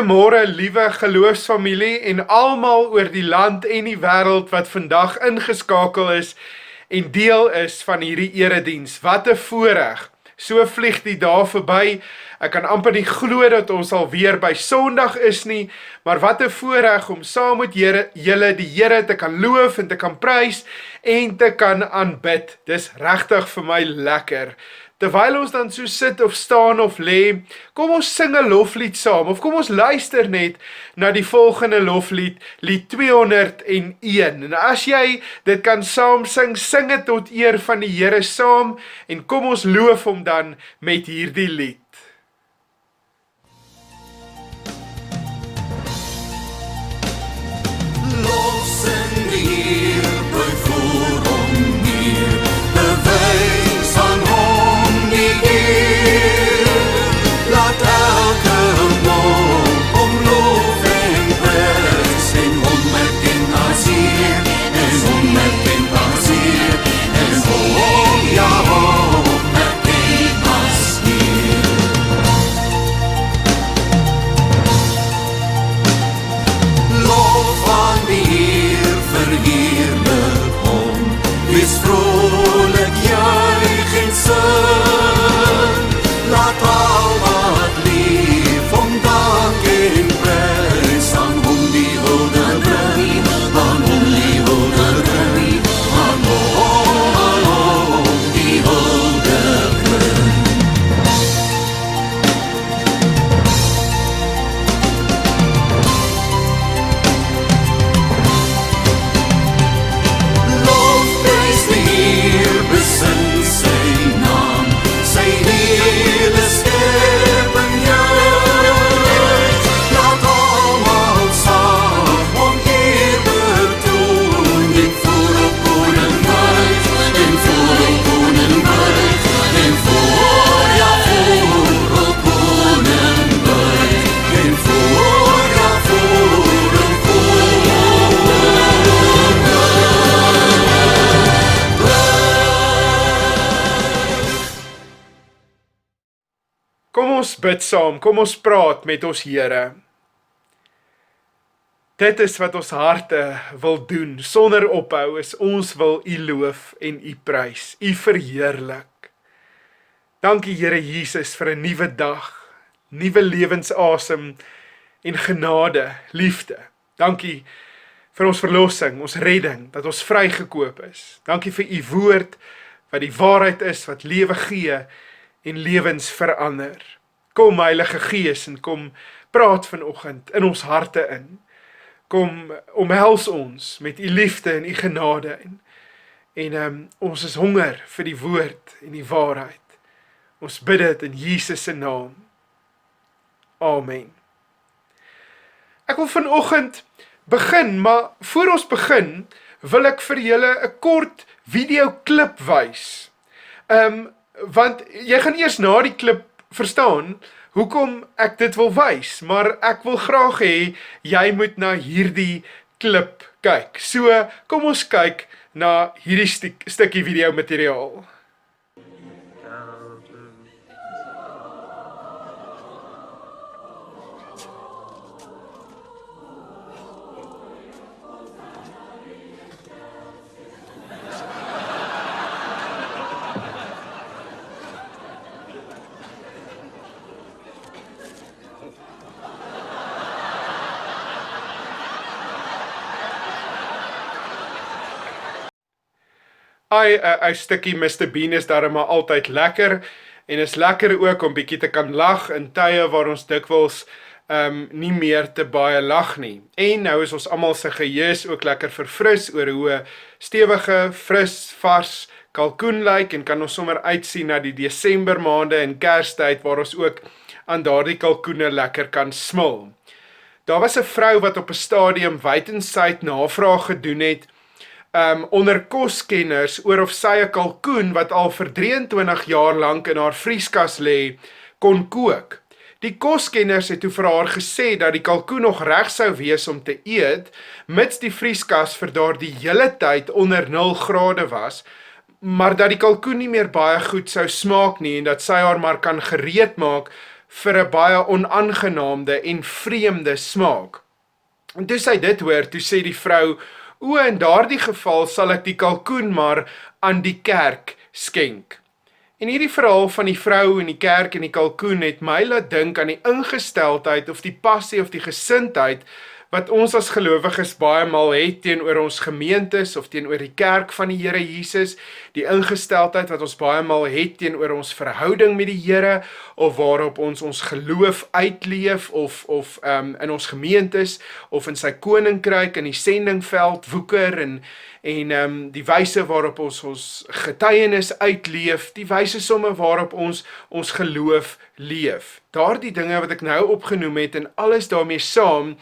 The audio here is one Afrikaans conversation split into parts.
Goeiemôre liewe geloofsfamilie en almal oor die land en die wêreld wat vandag ingeskakel is en deel is van hierdie erediens. Wat 'n voorreg. So vlieg die dae verby. Ek kan amper nie glo dat ons alweer by Sondag is nie, maar wat 'n voorreg om saam met julle die Here te kan loof en te kan prys en te kan aanbid. Dis regtig vir my lekker. Terwyl ons dan so sit of staan of lê, kom ons sing 'n loflied saam, of kom ons luister net na die volgende loflied, lied 201. En as jy dit kan saam sing, sing dit tot eer van die Here saam, en kom ons loof hom dan met hierdie lied. Kom ons bid saam, kom ons praat met ons Here. Dit is wat ons harte wil doen, sonder ophou, is ons wil U loof en U prys, U verheerlik. Dankie Here Jesus vir 'n nuwe dag, nuwe lewensasem en genade, liefde. Dankie vir ons verlossing, ons redding, dat ons vrygekoop is. Dankie vir U woord, wat die waarheid is, wat lewe gee en lewens verander. Kom Heilige Gees en kom praat vanoggend in ons harte in. Kom omhels ons met U liefde en U genade en ons is honger vir die woord en die waarheid. Ons bid dit in Jesus se naam. Amen. Ek wil vanoggend begin, maar voor ons begin wil ek vir julle 'n kort videoklip wys. Want jy gaan eers na die klip verstaan hoekom ek dit wil wys, maar ek wil graag hê jy moet na hierdie klip kyk. So, kom ons kyk na hierdie stukkie video materiaal. Hy stukkie Mr. Bean is daarom maar altyd lekker, en is lekker ook om bietjie te kan lag in tye waar ons dikwels nie meer te baie lag nie. En nou is ons almal se geheue ook lekker verfris oor hoe 'n stewige, fris, vars kalkoen lyk, en kan ons sommer uitsien na die Desember maande en Kerstyd waar ons ook aan daardie kalkoene lekker kan smil. Daar was 'n vrou wat op 'n stadium wydenswyd navraag gedoen het onder koskenners oor of sy 'n kalkoen wat al vir 23 jaar lank in haar vrieskas lê, kon kook. Die koskenners het toe vir haar gesê dat die kalkoen nog reg sou wees om te eet, mits die vrieskas vir daardie hele tyd onder 0 grade was, maar dat die kalkoen nie meer baie goed sou smaak nie en dat sy haar maar kan gereed maak vir 'n baie onaangenaamde en vreemde smaak. En toe sy dit hoor, toe sê die vrou, o, in daardie geval sal ek die kalkoen maar aan die kerk skenk. En hierdie verhaal van die vrou en die kerk en die kalkoen het my laat dink aan die ingesteldheid of die passie of die gesindheid wat ons as gelowiges baie maal het teenoor ons gemeentes of teenoor die kerk van die Here Jesus, die ingesteldheid wat ons baie maal het teenoor ons verhouding met die Here of waarop ons geloof uitleef of in ons gemeentes of in sy koninkryk in die sendingveld woeker en die wyse waarop ons getuienis uitleef, die wyse somme waarop ons geloof leef. Daardie dinge wat ek nou opgenoem het en alles daarmee saam,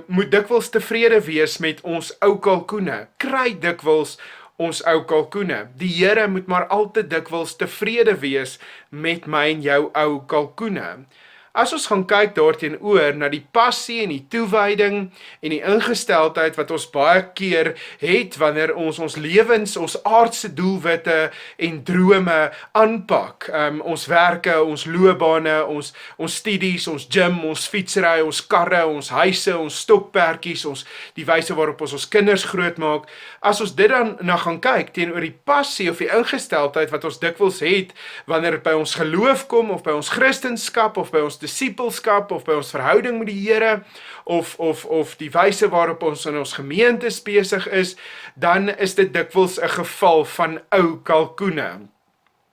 moet dikwels tevrede wees met ons ou kalkoene. Kry dikwels ons ou kalkoene. Die Here moet maar al te dikwels tevrede wees met my en jou ou kalkoene. As ons gaan kyk daarteenoor na die passie en die toewyding en die ingesteldheid wat ons baie keer het wanneer ons lewens, ons aardse doelwitte en drome aanpak. Ons werke, ons loopbane, ons studies, ons gym, ons fietsry, ons karre, ons huise, ons stokperdjies, die wyse waarop ons kinders grootmaak. As ons dit dan na gaan kyk teenoor die passie of die ingesteldheid wat ons dikwels het wanneer dit by ons geloof kom of by ons Christendom of by ons disipelskap of by ons verhouding met die Here of die wyse waarop ons in ons gemeentes besig is, dan is dit dikwels 'n geval van ou kalkoene.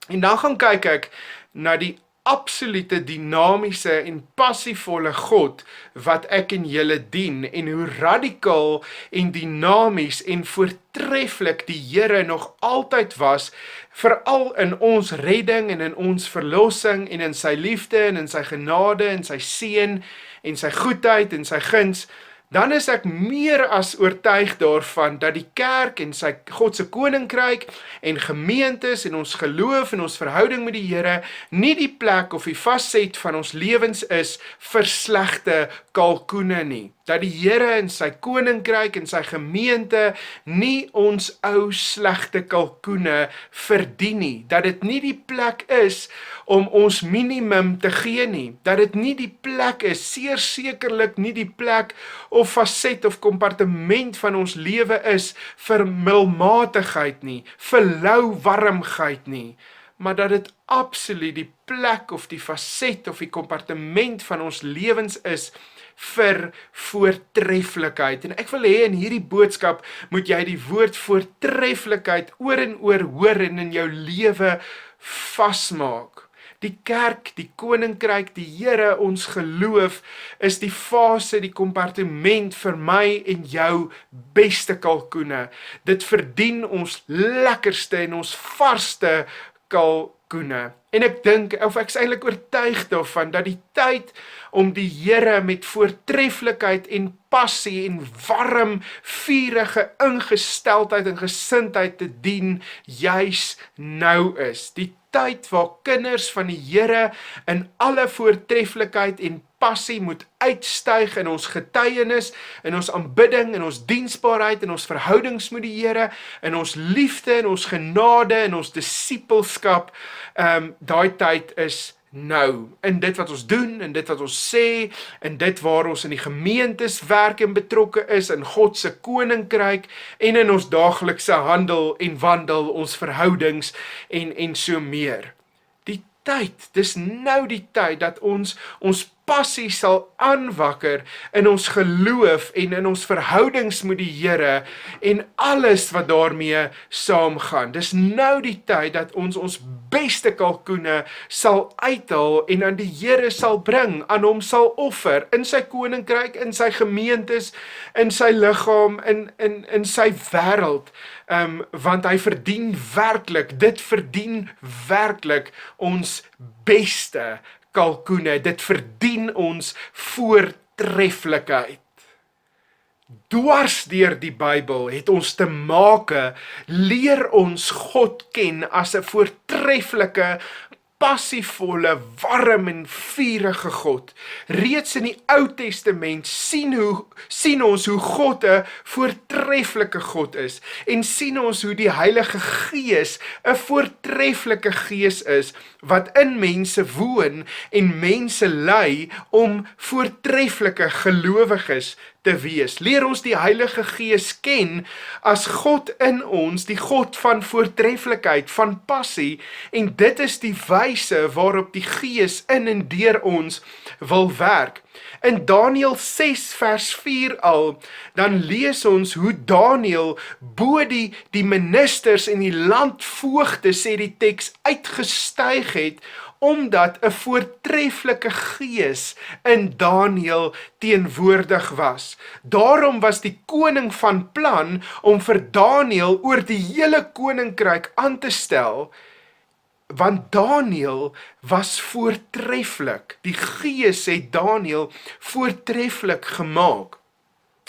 En dan gaan kyk ek na die absolute dinamiese en passievolle God wat ek en julle dien en hoe radikaal en dinamies en voortreffelik die Here nog altyd was, veral in ons redding en in ons verlossing en in sy liefde en in sy genade en sy seën en sy goedheid en sy guns. Dan is ek meer as oortuig daarvan dat die kerk en sy God se koninkryk en gemeentes en ons geloof en ons verhouding met die Here nie die plek of die fasset van ons lewens is vir slegte kalkoene nie. Dat die Here en sy koninkryk en sy gemeente nie ons ou slegte kalkoene verdien nie. Dat dit nie die plek is om ons minimum te gee nie. Dat dit nie die plek is, sekerlik nie die plek of faset of kompartement van ons lewe is vir milmatigheid nie, vir lauwarmheid nie, maar dat dit absoluut die plek of die faset of die kompartement van ons lewens is vir voortreffelikheid. En ek wil hê in hierdie boodskap moet jy die woord voortreffelikheid oor en oor hoor en in jou lewe vasmaak. Die kerk, die koninkryk, die Here, ons geloof, is die fase, die kompartement vir my en jou beste kalkoene. Dit verdien ons lekkerste en ons varsste kalkoene. En ek dink, of ek is eintlik oortuig daarvan, dat die tyd om die Here met voortreffelikheid en passie en warm, vurige ingesteldheid en gesindheid te dien, juis nou is. Die tyd waar kinders van die Here in alle voortreffelikheid en passie moet uitstyg in ons getuienis, in ons aanbidding, in ons diensbaarheid, in ons verhoudings met die Here, in ons liefde, in ons genade, in ons disipelskap. Daai tyd is nou, in dit wat ons doen, in dit wat ons sê, in dit waar ons in die gemeentes werk en betrokke is, in God se koninkryk en in ons daaglikse handel en wandel, ons verhoudings en so meer. Die tyd, dis nou die tyd dat ons passie sal aanwakker in ons geloof en in ons verhoudings met die Here en alles wat daarmee saamgaan. Dis nou die tyd dat ons beste kalkoene sal uithaal en aan die Here sal bring, aan hom sal offer, in sy koninkryk, in sy gemeentes, in sy liggaam, in sy wêreld, want hy verdien werklik, dit verdien werklik ons beste kalkoene, dit verdien ons voortreffelikheid. Dwars deur die Bybel het ons te make, leer ons God ken as 'n voortreffelike, passievolle, warm en vurige God. Reeds in die Ou Testament sien ons hoe God 'n voortreffelike God is en sien ons hoe die Heilige Gees 'n voortreffelike Gees is wat in mense woon en mense lei om voortreffelike gelowiges te wees. Leer ons die Heilige Gees ken as God in ons, die God van voortreffelikheid, van passie, en dit is die wyse waarop die Gees in en deur ons wil werk. In Daniël 6 vers 4 al, dan lees ons hoe Daniël bo die ministers en die landvoogde, sê die teks, uitgestyg het, omdat 'n voortreffelike Gees in Daniël teenwoordig was. Daarom was die koning van plan om vir Daniël oor die hele koninkryk aan te stel, want Daniël was voortreffelik. Die Gees het Daniël voortreffelik gemaak.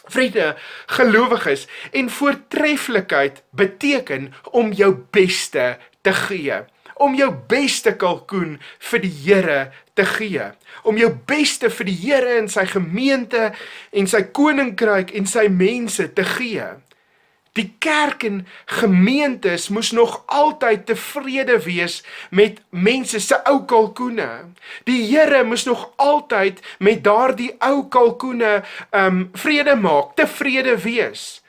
Vriende, gelowiges, en voortreffelikheid beteken om jou beste te gee. Om jou beste kalkoen vir die Here te gee. Om jou beste vir die Here en sy gemeente en sy koninkryk en sy mense te gee. Die kerk en gemeentes moes nog altyd tevrede wees met mense se ou kalkoene. Die Here moes nog altyd met daardie ou kalkoene vrede maak, tevrede wees.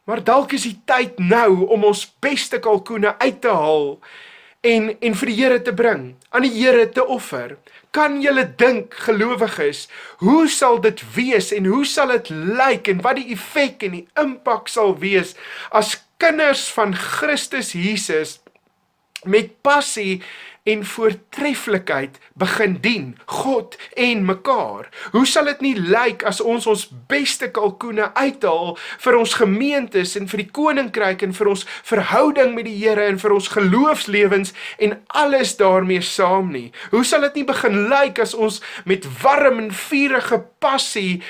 Maar dalk is die tyd nou om ons beste kalkoene uit te haal en vir die Here te bring, aan die Here te offer. Kan julle dink, gelowiges, hoe sal dit wees en hoe sal dit lyk en wat die effek en die impak sal wees as kinders van Christus Jesus met passie en voortreffelikheid begin dien, God en mekaar? Hoe sal dit nie lyk as ons beste kalkoene uithaal vir ons gemeentes en vir die koninkryk en vir ons verhouding met die Here en vir ons geloofslewens en alles daarmee saam nie? Hoe sal dit nie begin lyk as ons met warm en vurige passie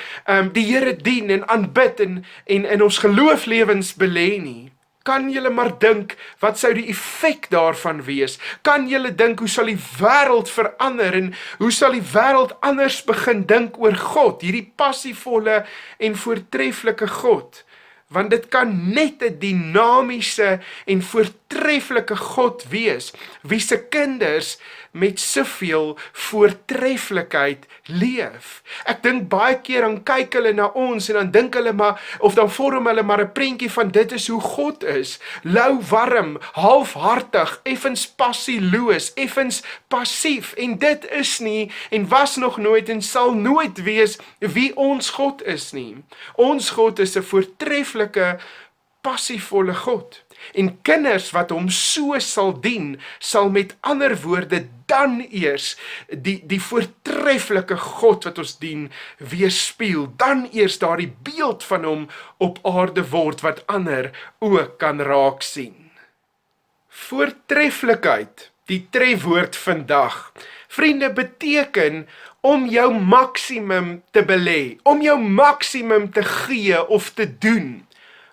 die Here dien en aanbid en ons geloofslewens belê nie? Kan julle maar dink, wat sou die effek daarvan wees? Kan julle dink, hoe sal die wêreld verander en hoe sal die wêreld anders begin dink oor God, hierdie passievolle en voortreffelike God? Want dit kan net 'n dinamiese en voortreffelike God wees, wie se kinders met soveel voortreffelikheid leef. Ek dink baie keer dan kyk hulle na ons en dan dink hulle maar, of dan vorm hulle maar 'n prentjie van dit is hoe God is. Lou warm, halfhartig, effens passieloos, effens passief. En dit is nie en was nog nooit en sal nooit wees wie ons God is nie. Ons God is 'n voortreffelike, passievolle God. En kinders wat hom so sal dien, sal met ander woorde dan eers die voortreffelike God wat ons dien, weerspieël. Dan eers daardie beeld van hom op aarde word wat ander ook kan raak sien. Voortreffelikheid, die trefwoord vandag, vriende, beteken om jou maksimum te belê, om jou maksimum te gee of te doen.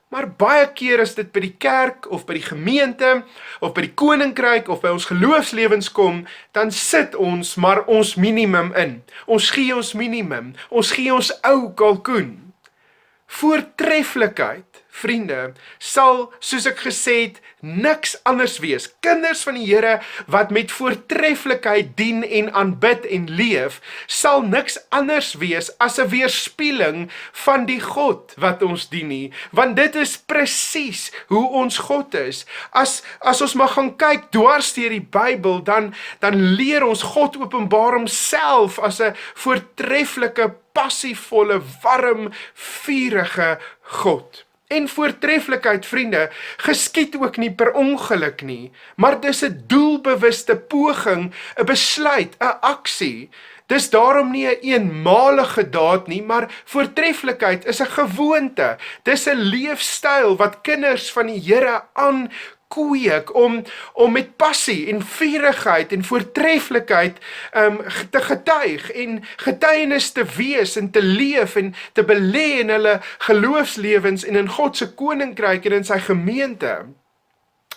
Maar baie keer as dit by die kerk of by die gemeente of by die koninkryk of by ons geloofslewens kom, dan sit ons maar ons minimum in. Ons gee ons minimum, ons gee ons ou kalkoen. Voortreffelikheid, vriende, sal, soos ek gesê het, niks anders wees. Kinders van die Here wat met voortreffelikheid dien en aanbid en leef, sal niks anders wees as 'n weerspieëling van die God wat ons dien nie, want dit is presies hoe ons God is. As ons maar gaan kyk dwars deur die Bybel, dan leer ons God openbaar homself as 'n voortreffelike, passievolle, warm, vurige God. En voortreffelikheid, vriende, geskied ook nie per ongeluk nie, maar dis 'n doelbewuste poging, 'n besluit, 'n aksie. Dis daarom nie 'n eenmalige daad nie, maar voortreffelikheid is 'n gewoonte. Dis 'n leefstyl wat kinders van die Here aankweek om met passie en vurigheid en voortreffelikheid te getuig en getuienis te wees en te leef en te belê in hulle geloofslewens en in God se koninkryk en in sy gemeente.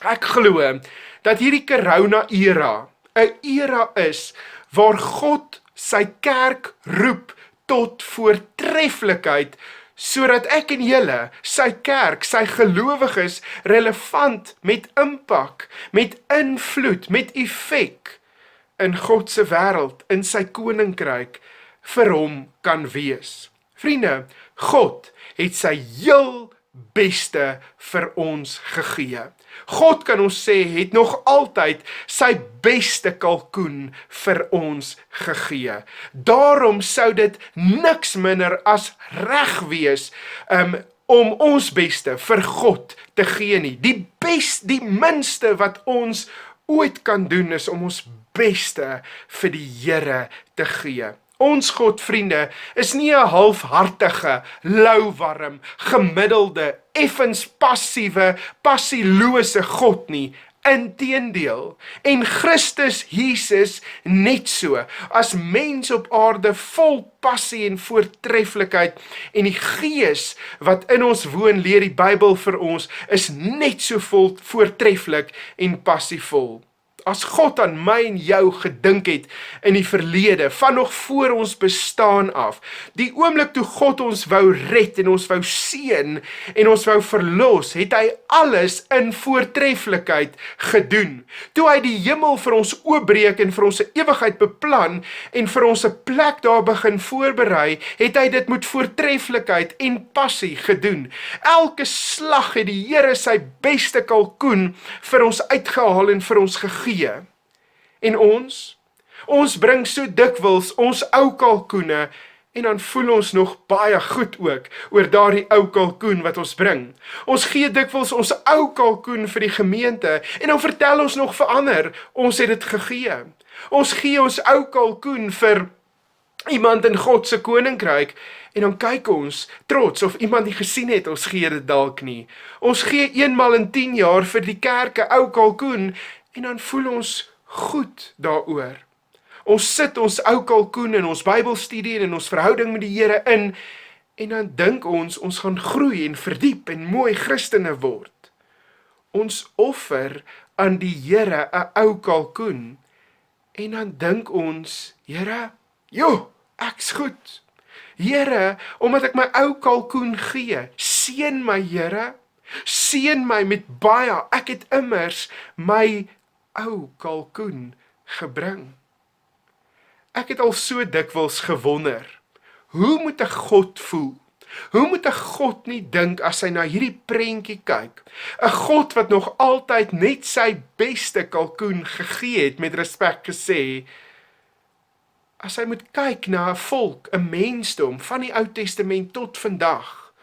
Ek glo dat hierdie corona era 'n era is waar God sy kerk roep tot voortreffelikheid, sodat ek en julle, sy kerk, sy gelowiges, relevant, met impak, met invloed, met effek in God se wêreld, in sy koninkryk, vir hom kan wees. Vriende, God het sy heel beste vir ons gegee. God, kan ons sê, het nog altyd sy beste kalkoen vir ons gegee. Daarom sou dit niks minder as reg wees om ons beste vir God te gee nie. Die minste wat ons ooit kan doen is om ons beste vir die Here te gee. Ons God, vriende, is nie 'n halfhartige, lauwarm, gemiddelde, effens passielose God nie. Inteendeel, en Christus Jesus net so, as mens op aarde vol passie en voortreffelikheid, en die Gees wat in ons woon, leer die Bybel vir ons, is net so vol voortreffelik en passievol. As God aan my en jou gedink het in die verlede, van nog voor ons bestaan af, die oomblik toe God ons wou red en ons wou seën en ons wou verlos, het hy alles in voortreffelikheid gedoen. Toe hy die hemel vir ons oopbreek en vir ons 'n ewigheid beplan en vir ons 'n plek daar begin voorberei, het hy dit met voortreffelikheid en passie gedoen. Elke slag het die Here sy beste kalkoen vir ons uitgehaal en vir ons gegee. En ons bring so dikwels ons ou kalkoene en dan voel ons nog baie goed ook oor daardie ou kalkoen wat ons bring. Ons gee dikwels ons ou kalkoen vir die gemeente en dan vertel ons nog vir ander, ons het dit gegee. Ons gee ons ou kalkoen vir iemand in God se koninkryk en dan kyk ons trots of iemand nie gesien het, ons gee dit dalk nie. Ons gee eenmal in 10 jaar vir die kerk 'n ou kalkoen en dan voel ons goed daaroor. Ons sit ons ou kalkoen in ons Bybelstudie en in ons verhouding met die Here in en dan dink ons gaan groei en verdiep en mooi Christene word. Ons offer aan die Here 'n ou kalkoen en dan dink ons, Here, ek's goed. Here, omdat ek my ou kalkoen gee, seën my Here, seën my met baie, ek het immers my ou kalkoen gebring. Ek het al so dikwels gewonder, hoe moet 'n God voel? Hoe moet 'n God nie dink as hy na hierdie prentjie kyk? 'n God wat nog altyd net sy beste kalkoen gegee het, met respek gesê, as hy moet kyk na 'n volk, 'n mensdom, van die Ou Testament tot vandag,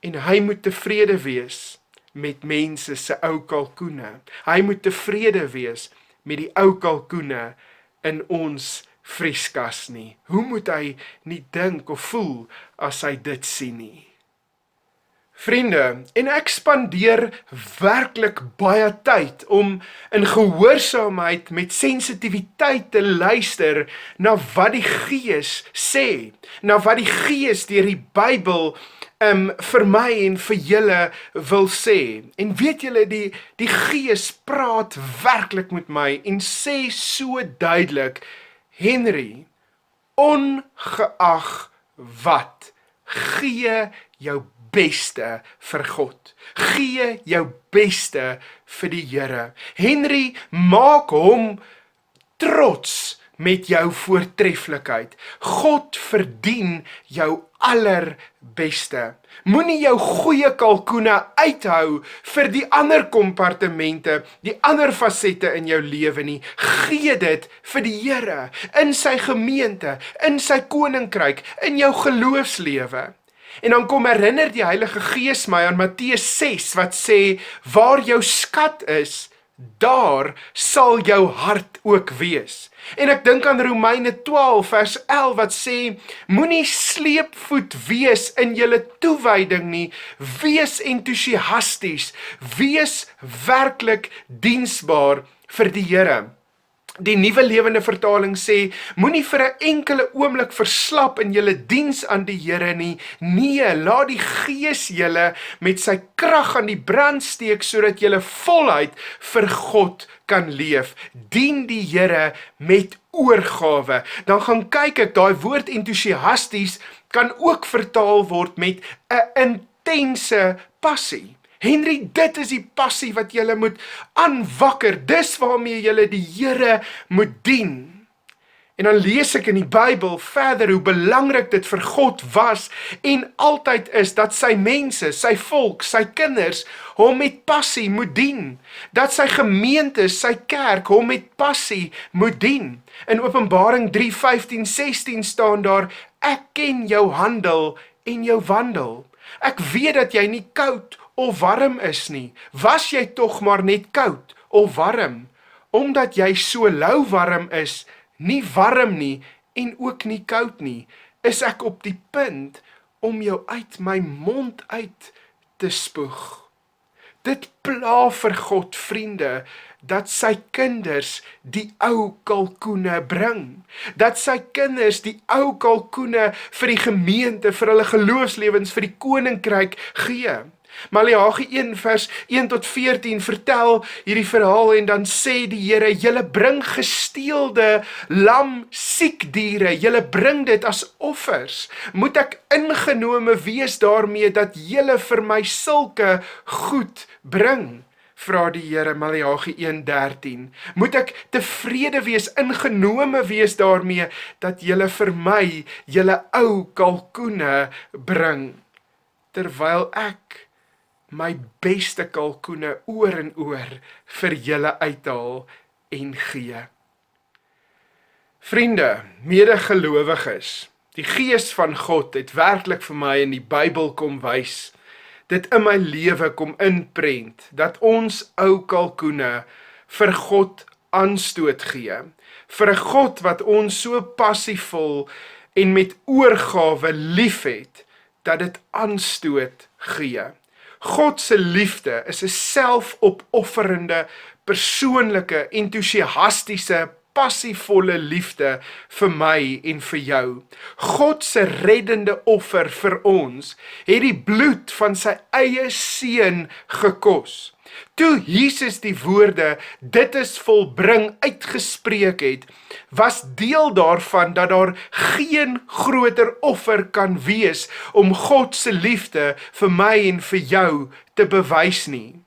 en hy moet tevrede wees met mense se ou kalkoene. Hy moet tevrede wees met die ou kalkoene in ons vrieskas nie. Hoe moet hy nie dink of voel as hy dit sien nie? Vriende, en ek spandeer werklik baie tyd om in gehoorsaamheid met sensitiwiteit te luister na wat die Gees sê, na wat die Gees deur die Bybel vir my en vir julle wil sê. En weet julle, die Gees praat werklik met my en sê so duidelik, Henry, ongeag wat, gee jou beste vir God. Gee jou beste vir die Here. Henry, maak hom trots met jou voortreffelikheid. God verdien jou allerbeste. Moenie jou goeie kalkoene uithou vir die ander kompartemente, die ander fasette in jou lewe nie. Gee dit vir die Here, in sy gemeente, in sy koninkryk, in jou geloofslewe. En dan kom herinner die Heilige Gees my aan Matteus 6 wat sê, waar jou skat is, daar sal jou hart ook wees. En ek dink aan Romeine 12 vers 11 wat sê, moenie sleepvoet wees in julle toewyding nie, wees entoesiasties, wees werklik diensbaar vir die Here. Die Nuwe Lewende Vertaling sê, moenie vir 'n enkele oomblik verslap in julle diens aan die Here nie. Nee, laat die Gees julle met sy krag aan die brand steek, sodat julle voluit vir God kan leef. Dien die Here met oorgawe. Dan gaan kyk ek, daai woord entoesiasties kan ook vertaal word met 'n intense passie. Henry, dit is die passie wat julle moet aanwakker. Dis waarmee julle die Here moet dien. En dan lees ek in die Bybel verder hoe belangrik dit vir God was en altyd is dat sy mense, sy volk, sy kinders hom met passie moet dien. Dat sy gemeente, sy kerk hom met passie moet dien. In Openbaring 3, 15, 16 staan daar, ek ken jou handel en jou wandel. Ek weet dat jy nie koud of warm is nie. Was jy tog maar net koud of warm? Omdat jy so lauwarm is, nie warm nie en ook nie koud nie, is ek op die punt om jou uit my mond uit te spoeg. Dit pla vir God, vriende, dat sy kinders die ou kalkoene bring. Dat sy kinders die ou kalkoene vir die gemeente, vir hulle geloofslewens, vir die koninkryk gee. Maleagi 1 vers 1 tot 14 vertel hierdie verhaal en dan sê die Here, julle bring gesteelde lam siekdiere, julle bring dit as offers. Moet ek ingenome wees daarmee dat julle vir my sulke goed bring? Vra die Here, Maleagi 1:13. Moet ek tevrede wees, ingenome wees daarmee dat julle vir my julle ou kalkoene bring, terwyl ek my beste kalkoene oor en oor vir julle uithaal en gee. Vriende, medegelowiges, die Gees van God het werklik vir my in die Bybel kom wys, dit in my lewe kom inprent, dat ons ou kalkoene vir God aanstoot gee, vir 'n God wat ons so passievol en met oorgawe liefhet, dat dit aanstoot gee. God se liefde is 'n selfopofferende, persoonlike, entoesiastiese, passievolle liefde vir my en vir jou. God se reddende offer vir ons het die bloed van sy eie seun gekos. Toe Jesus die woorde, dit is volbring, uitgespreek het, was deel daarvan dat daar geen groter offer kan wees om God se liefde vir my en vir jou te bewys nie.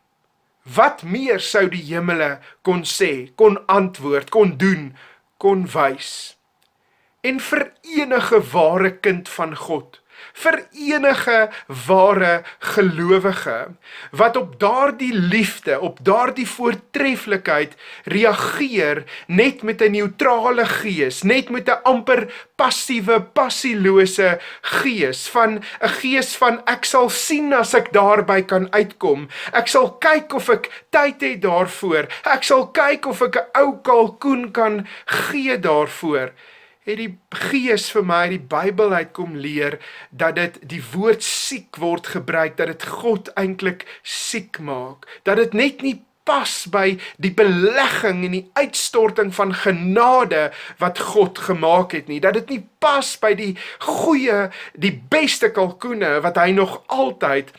Wat meer sou die hemele kon sê, kon antwoord, kon doen, kon wys? En vir enige ware kind van God, vir enige ware gelowige, wat op daardie liefde, op daardie voortreffelikheid reageer, net met 'n neutrale gees, net met 'n amper passiewe, passieloose gees, van 'n gees van ek sal sien as ek daarby kan uitkom, ek sal kyk of ek tyd het daarvoor, ek sal kyk of ek 'n ou kalkoen kan gee daarvoor, het die Gees vir my die Bybel uitkom leer, dat dit die woord siek word gebruik, dat dit God eintlik siek maak, dat dit net nie pas by die belegging en die uitstorting van genade wat God gemaak het nie, dat dit nie pas by die goeie, die beste kalkoene wat hy nog altyd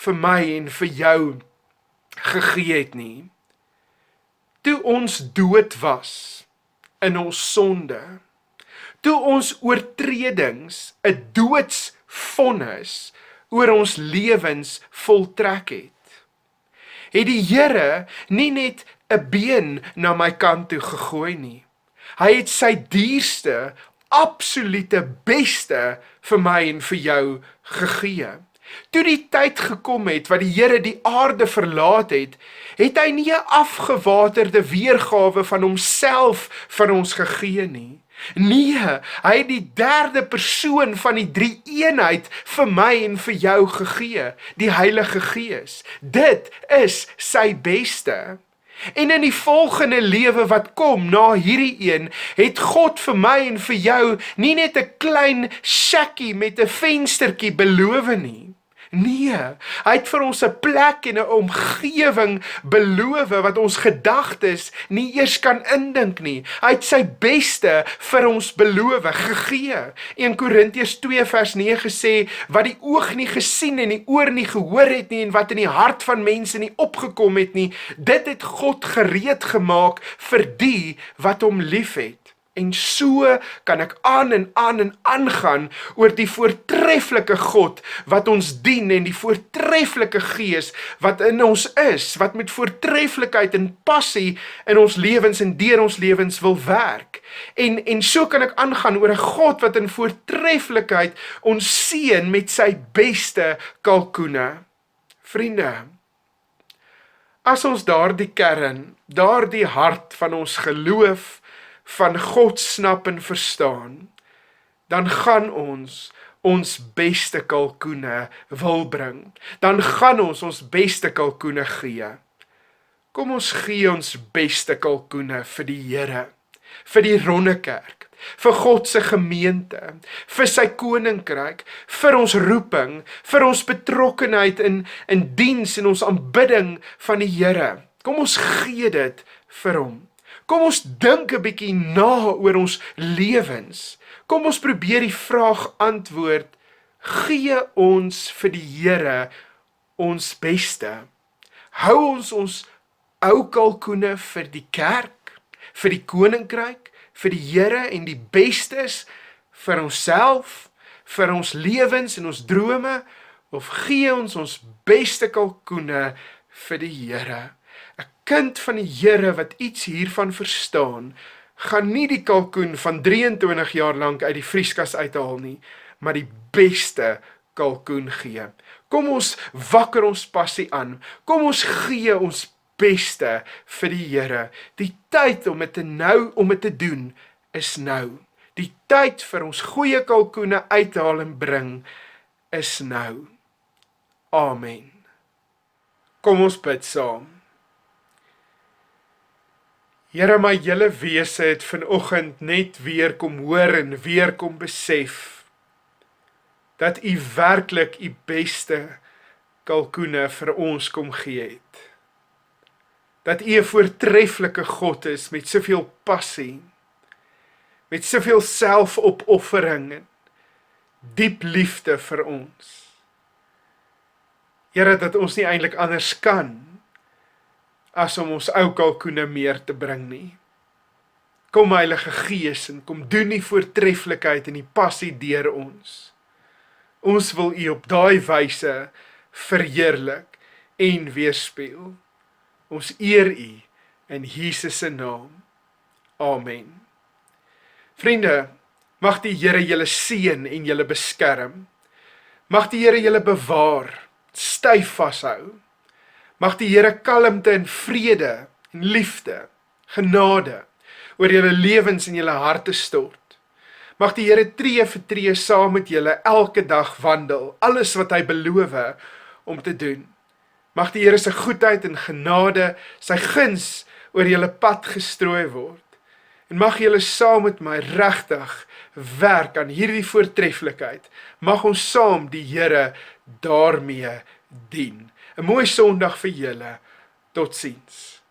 vir my en vir jou gegee het nie. Toe ons dood was in ons sonde, toe ons oortredings 'n doodsvonnis oor ons lewens voltrek het die Here nie net 'n been na my kant toe gegooi nie. Hy het sy dierste, absolute beste vir my en vir jou gegee. Toe die tyd gekom het wat die Here die aarde verlaat het, het hy nie 'n afgewaterde weergawe van homself vir ons gegee nie. Nee, hy het die derde persoon van die drie-eenheid vir my en vir jou gegee, die Heilige Gees. Dit is sy beste. En in die volgende lewe wat kom na hierdie een, het God vir my en vir jou nie net 'n klein shackie met 'n venstertjie beloof nie. Nee, hy het vir ons 'n plek en 'n omgewing beloof wat ons gedagtes nie eers kan indink nie. Hy het sy beste vir ons beloof gegee. 1 Korintiërs 2 vers 9 sê, wat die oog nie gesien en die oor nie gehoor het nie en wat in die hart van mense nie opgekom het nie, dit het God gereed gemaak vir die wat hom liefhet. En so kan ek aan en aangaan oor die voortreffelike God wat ons dien en die voortreffelike Gees wat in ons is, wat met voortreffelikheid en passie in ons lewens en deur ons lewens wil werk. En so kan ek aangaan oor 'n God wat in voortreffelikheid ons seën met sy beste kalkoene. Vriende, as ons daardie kern, daardie hart van ons geloof van God snap en verstaan, dan gaan ons beste kalkoene wil bring. Dan gaan ons beste kalkoene gee. Kom ons gee ons beste kalkoene vir die Here, vir die Ronde Kerk, vir God se gemeente, vir sy koninkryk, vir ons roeping, vir ons betrokkenheid in diens en ons aanbidding van die Here. Kom ons gee dit vir hom. Kom ons dink 'n bietjie na oor ons lewens. Kom ons probeer die vraag antwoord, gee ons vir die Here ons beste? Hou ons ou kalkoene vir die kerk, vir die koninkryk, vir die Here en die bestes vir onsself, vir ons lewens en ons drome, of gee ons beste kalkoene vir die Here? 'n Kind van die Here wat iets hiervan verstaan, gaan nie die kalkoen van 23 jaar lank uit die vrieskas uithaal nie, maar die beste kalkoen gee. Kom ons wakker ons passie aan. Kom ons gee ons beste vir die Here. Die tyd om dit te doen is nou. Die tyd vir ons goeie kalkoene uithaal en bring is nou. Amen. Kom ons bid saam. Here, my hele wese het vanoggend net weer kom hoor en weer kom besef dat U werklik U beste kalkoene vir ons kom gee het. Dat U 'n voortreffelike God is met soveel passie, met soveel selfopoffering en diep liefde vir ons. Here, dat ons nie eintlik anders kan as om ons ou kalkoene meer te bring nie. Kom Heilige Gees en kom doen die voortreffelikheid en die passie deur ons. Ons wil U op daai wyse verheerlik en weerspieël. Ons eer U in Jesus se naam. Amen. Vriende, mag die Here julle seën en julle beskerm. Mag die Here julle bewaar, styf vashou. Mag die Here kalmte en vrede en liefde, genade oor julle lewens en julle harte stort. Mag die Here tree vir tree saam met julle elke dag wandel, alles wat hy beloof om te doen. Mag die Here se goedheid en genade, sy guns oor julle pad gestrooi word. En mag julle saam met my regtig werk aan hierdie voortreffelikheid. Mag ons saam die Here daarmee dien. 'n Mooi Sondag vir julle. Totsiens.